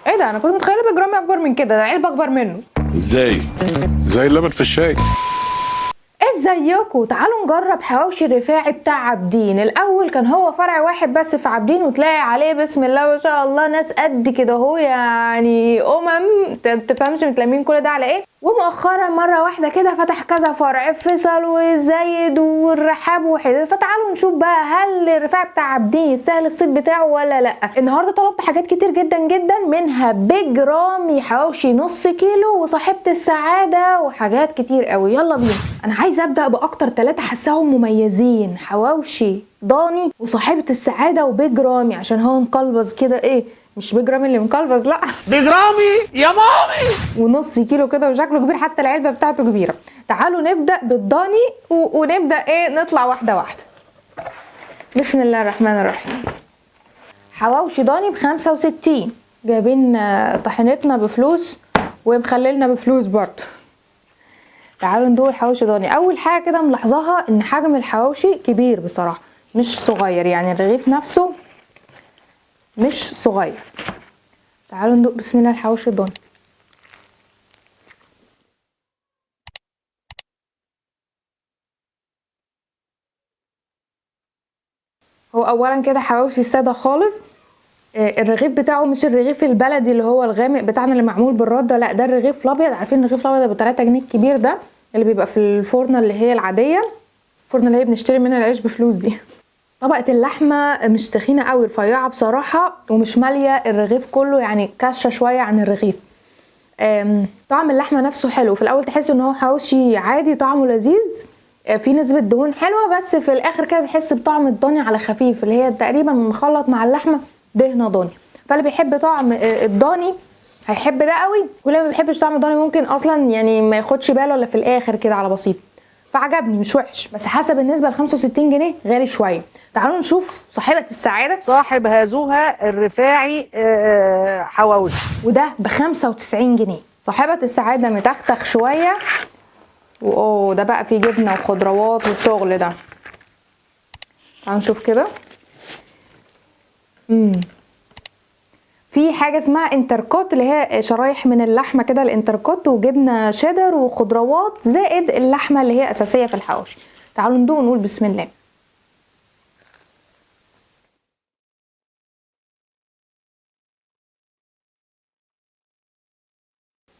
ايه ده؟ انا كنت متخيله بيج رامي اكبر من كده، ده علبه اكبر منه. ازاي؟ زي اللبن في الشاي. ازيكم؟ تعالوا نجرب حواوشي الرفاعي بتاع عابدين. الاول كان هو فرع واحد بس في عابدين، وتلاقي عليه بسم الله ما شاء الله ناس قد كده اهو، يعني تفهمش متلمين كل ده على ايه. ومؤخرا مره واحده كده فتح كذا فرع، فيصل وزايد والرحاب وحديد. فتعالوا نشوف بقى هل الرفاعي بتاع عابدين يستاهل الصيت بتاعه ولا لا. النهارده طلبت حاجات كتير جدا جدا، منها بيج رامي حواوشي نص كيلو، وصاحبة السعاده، وحاجات كتير قوي. يلا بينا. انا عايزه ابدا باكتر 3 حاساهم مميزين، حواوشي ضاني وصاحبة السعاده وبيج رامي، عشان هو مقلبز كده. ايه مش بيج رامي اللي مقلبز، لا بيج رامي يا مامي. ونص كيلو كده وشكله كبير، حتى العلبه بتاعته كبيره. تعالوا نبدا بالضاني ونبدا نطلع واحده واحده. بسم الله الرحمن الرحيم. حواوشي ضاني ب65. جايبين طحينتنا بفلوس ومخللنا بفلوس برضه. تعالوا ندوق الحواوشي ضاني. اول حاجه كده ملاحظاها ان حجم الحواوشي كبير بصراحه، مش صغير، يعني الرغيف نفسه مش صغير. تعالوا ندوق بسم الله الحواوشي الضاني. هو اولا كده حواوشي ساده خالص. الرغيف بتاعه مش الرغيف البلدي اللي هو الغامق بتاعنا اللي معمول بالرده، لا ده الرغيف الابيض. عارفين الرغيف الابيض ابو 3 جنيه الكبير ده، اللي بيبقى في الفرنه اللي هي العاديه، الفرنه اللي هي بنشتري منها العيش بفلوس دي. طبقه اللحمه مش تخينه قوي، رفيعه بصراحه، ومش ماليه الرغيف كله، يعني كشه شويه عن الرغيف. طعم اللحمه نفسه حلو. في الاول تحس ان هو حواوشي عادي، طعمه لذيذ، في نسبه دهون حلوه، بس في الاخر كده بتحس بطعم الضاني على خفيف، اللي هي تقريبا مخلط مع اللحمه دهنه ضاني. فاللي بيحب طعم الضاني هيحب ده قوي، واللي ما بيحبش طعم الضاني ممكن اصلا يعني ما ياخدش باله الا في الاخر كده على بسيط. فعجبني مش وحش، بس حسب بالنسبه ل 65 جنيه غالي شويه. تعالوا نشوف صاحبه السعاده، صاحب هذوها الرفاعي حواوشي، وده ب 95 جنيه. صاحبه السعاده متختخ شويه، واوه ده بقى فيه جبنه وخضروات والشغل ده. تعالوا نشوف كده. في حاجه اسمها انتركوت، اللي هي شرايح من اللحمه كده، الانتركوت، وجبنه شيدر وخضروات، زائد اللحمه اللي هي اساسيه في الحواوشي. تعالوا ندوق ونقول بسم الله.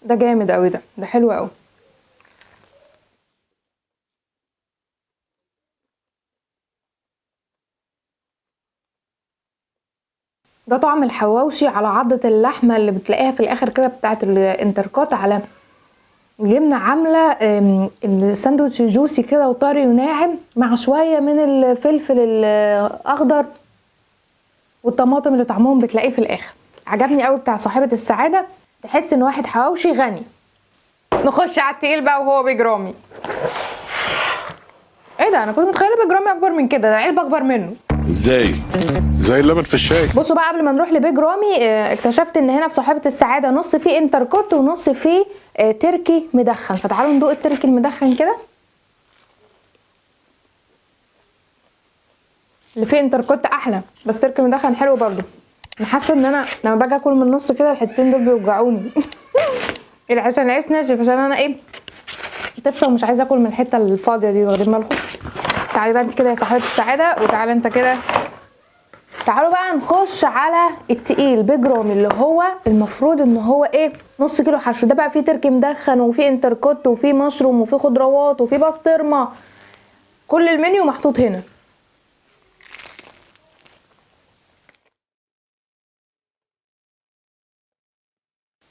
ده جامد قوي، ده حلو قوي. ده طعم الحواوشي على عضة اللحمة اللي بتلاقيها في الاخر كده بتاعت الانتركوت، على جبنة عاملة الساندوتش جوسي كده وطري وناعم، مع شوية من الفلفل الاخضر والطماطم اللي طعمهم بتلاقيه في الاخر. عجبني قوي بتاع صاحبة السعادة، تحس ان واحد حواوشي غني. نخش على التقيل بقى، وهو بيج رامي. ايه ده؟ انا كنت متخيله بيج رامي اكبر من كده، ده علبه اكبر منه. ازاي؟ زي اللبن في الشاي. بصوا بقى، قبل ما نروح لبيج رامي، اكتشفت ان هنا في صاحبة السعادة نص فيه انتركوت ونص فيه تركي مدخن. فتعالوا ندوق التركي المدخن كده. اللي فيه انتركوت احلى، بس تركي مدخن حلو برضو. انا حاسه ان انا لما باجي اكل من النص كده الحتتين دول بيوجعوني. عشان العيش ناشف، عشان انا تفصل ومش عايزه اكل من الحته الفاضيه دي، واخدين بالكم؟ تعالي بقى انت كده يا صاحبة السعادة، وتعالى انت كده. تعالوا بقى نخش على التقيل بيج رامي، اللي هو المفروض ان هو نص كيلو حشو. ده بقى فيه تركي مدخن، وفيه انتركوت، وفيه مشروم، وفيه خضروات، وفيه بسطرمه. كل المنيو محطوط هنا.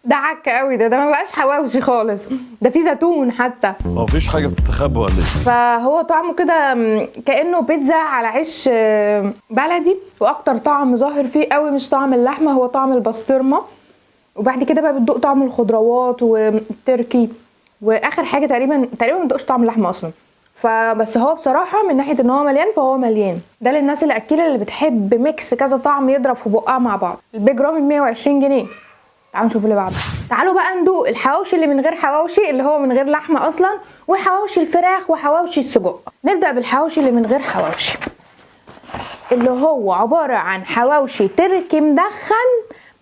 ده عك قوي، ده ما بقاش حواوشي خالص، ده فيه زيتون حتى. هو مفيش حاجه بتستخبى ولا ايه؟ فهو طعمه كده كانه بيتزا على عيش بلدي، واكتر طعم ظاهر فيه قوي مش طعم اللحمه، هو طعم البسطرمه. وبعد كده بقى بتدوق طعم الخضروات والتركي، واخر حاجه تقريبا ما بتدوقش طعم اللحمه اصلا. فبس هو بصراحه من ناحيه ان هو مليان، فهو مليان. ده للناس الاكيله اللي بتحب ميكس كذا طعم يضرب في بقها مع بعض. البيج رامي ب 120 جنيه. تعالوا نشوف اللي بعده. تعالوا بقى ندوق الحواوشي اللي من غير حواوشي، اللي هو من غير لحمه اصلا، وحواوشي الفراخ وحواوشي السجق. نبدا بالحواوشي اللي من غير حواوشي، اللي هو عباره عن حواوشي تركي مدخن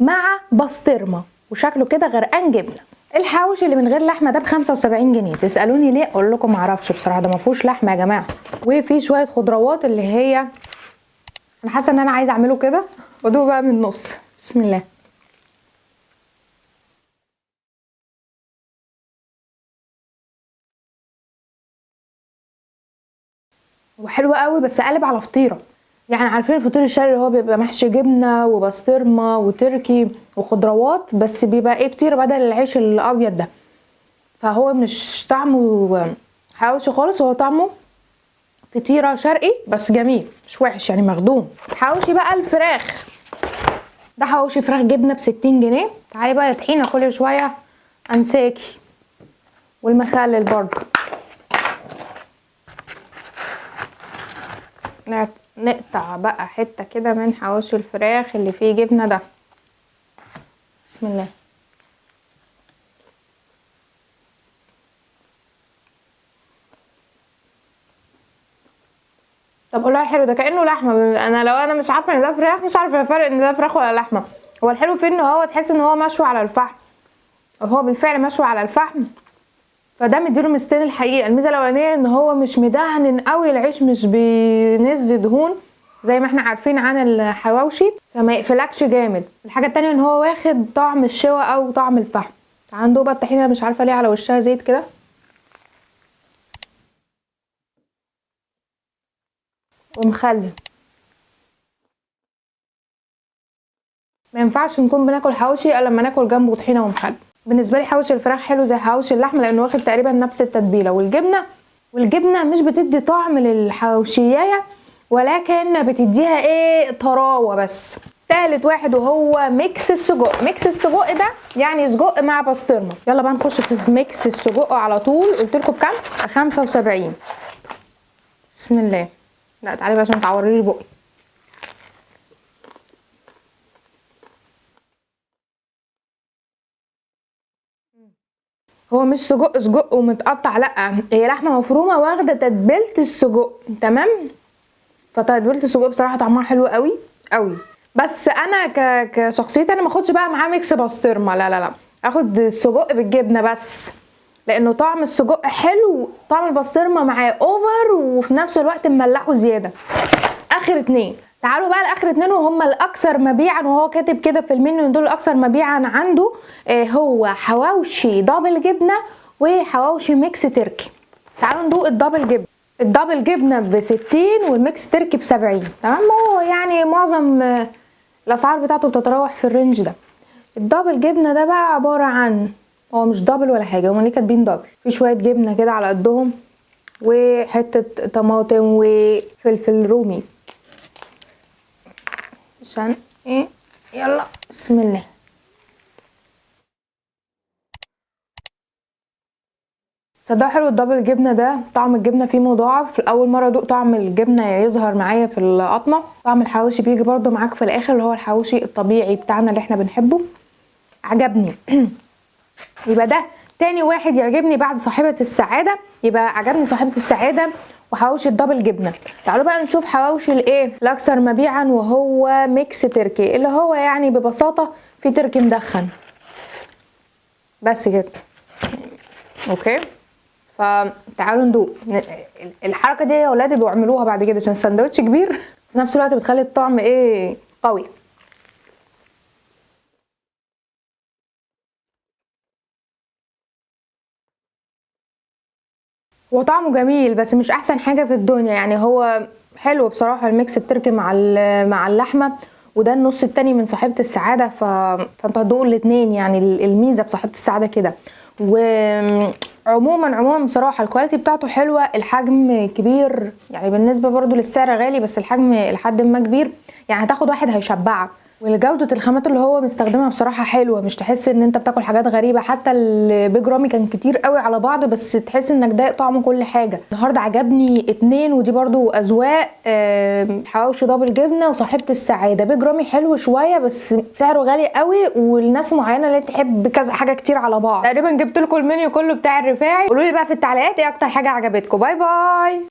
مع بسطرمه وشكله كده غرقان جبنه. الحواوشي اللي من غير لحمه ده ب75 جنيه. تسالوني ليه؟ اقول لكم معرفش بصراحه، ده ما فيهوش لحمه يا جماعه. وفي شويه خضروات اللي هي انا حاسه ان انا عايزه اعمله كده وادوق بقى من النص. بسم الله. وحلو قوي بس قالب على فطيره. يعني عارفين الفطير الشرقي اللي هو بيبقى محشي جبنه وبسطرمه وتركي وخضروات، بس بيبقى ايه فطيره بدل العيش الابيض ده. فهو مش طعمه حواوشي خالص، هو طعمه فطيره شرقي بس جميل مش وحش يعني مخدوم. حواوشي بقى الفراخ ده حواوشي فراخ جبنه ب60 جنيه. تعالي بقى يا طحينه كل شويه انساكي. والمخلل برضو نقطع بقى حته كده من حواوشي الفراخ اللي فيه جبنه ده. بسم الله. طب والله حلو ده كانه لحمه. انا لو انا مش عارفه ان ده فراخ مش عارفه الفرق ان ده فراخ ولا لحمه. هو الحلو فيه ان هو تحس ان هو مشوي على الفحم، وهو بالفعل مشوي على الفحم، فده مديله مستين الحقيقه. الميزه الاولانيه ان هو مش مدهن قوي، العيش مش بينز دهون زي ما احنا عارفين عن الحواوشي، فما يقفلكش جامد. الحاجه التانية ان هو واخد طعم الشوا او طعم الفحم. عنده بقى الطحينه مش عارفه ليه على وشها زيت كده. ومخلي. ما ينفعش نكون بناكل حواوشي الا لما ناكل جنبه طحينه ومخلل. بالنسبه لي حواوشي الفراخ حلو زي حواوشي اللحمه لانه واخد تقريبا نفس التتبيله. والجبنه مش بتدي طعم للحواوشيايه، ولكن بتديها ايه طراوه بس. تالت واحد وهو ميكس السجق. ميكس السجق ده يعني سجق مع بسطرمه. يلا بقى نخش في ميكس السجق على طول. قلت لكم بكام؟ ب 75. بسم الله. لا تعالي بقى عشان تعوريلي بقي. هو مش سجق ومتقطع، لا هي لحمه مفرومه واخده تتبيله السجق. تمام. فتتبيله السجق بصراحه طعمها حلو قوي قوي. بس انا كشخصيتي انا ما اخدش بقى معاه ميكس بسطرمه، لا اخد السجق بالجبنه بس، لانه طعم السجق حلو، طعم البسطرمه معاه اوفر وفي نفس الوقت مملحه زياده. اخر اتنين. تعالوا بقى لاخر اتنين وهم الاكثر مبيعا، وهو كاتب كده في المنيو ان دول الاكثر مبيعا عنده. هو حواوشي دبل جبنه وحواوشي ميكس تركي. تعالوا ندوق الدبل جبنه. الدبل جبنه ب60 والميكس تركي ب70. تمام. هو يعني معظم الاسعار بتاعته بتتراوح في الرينج ده. الدبل جبنه ده بقى عباره عن، هو مش دبل ولا حاجه، هما ليه كاتبين دبل؟ في شويه جبنه كده على قدهم وحته طماطم وفلفل رومي عشان ايه. يلا بسم الله. صدقوا حلو الدبل جبنه ده. طعم الجبنه فيه مضاعف. اول مره ادوق طعم الجبنه يظهر معايا في القطمه. طعم الحواوشي بيجي برده معاك في الاخر اللي هو الحواوشي الطبيعي بتاعنا اللي احنا بنحبه. عجبني. يبقى ده تاني واحد يعجبني بعد صاحبه السعاده. يبقى عجبني صاحبه السعاده وحواوشي الدبل جبنه. تعالوا بقى نشوف حواوشي الايه الاكثر مبيعا وهو ميكس تركي، اللي هو يعني ببساطه في تركي مدخن بس كده. اوكي. فتعالوا ندوق. الحركه دي يا ولادي بيعملوها بعد كده عشان الساندوتش كبير في نفس الوقت بتخلي الطعم ايه قوي. هو طعمه جميل بس مش احسن حاجه في الدنيا. يعني هو حلو بصراحه الميكس التركي مع اللحمه، وده النص التاني من صاحبه السعاده. فانتوا هتدوقوا الاتنين. يعني الميزه في صاحبه السعاده كده. وعموما بصراحه الكواليتي بتاعته حلوه. الحجم كبير يعني بالنسبه برضو للسعر غالي، بس الحجم لحد ما كبير. يعني هتاخد واحد هيشبعك. وجودة الخامات اللي هو مستخدمها بصراحة حلوة. مش تحس ان انت بتاكل حاجات غريبة. حتى البيج رامي كان كتير قوي على بعض بس تحس انك دايق طعم كل حاجة. النهاردة عجبني اتنين ودي برضو اذواق. حواوشي دبل جبنة وصاحبة السعادة. بيج رامي حلو شوية بس سعره غالي قوي والناس معينة اللي تحب كذا حاجة كتير على بعض. تقريبا جبت لكم المنيو كله بتاع الرفاعي. قولوا لي بقى في التعليقات ايه اكتر حاجة عجبتكم. باي باي.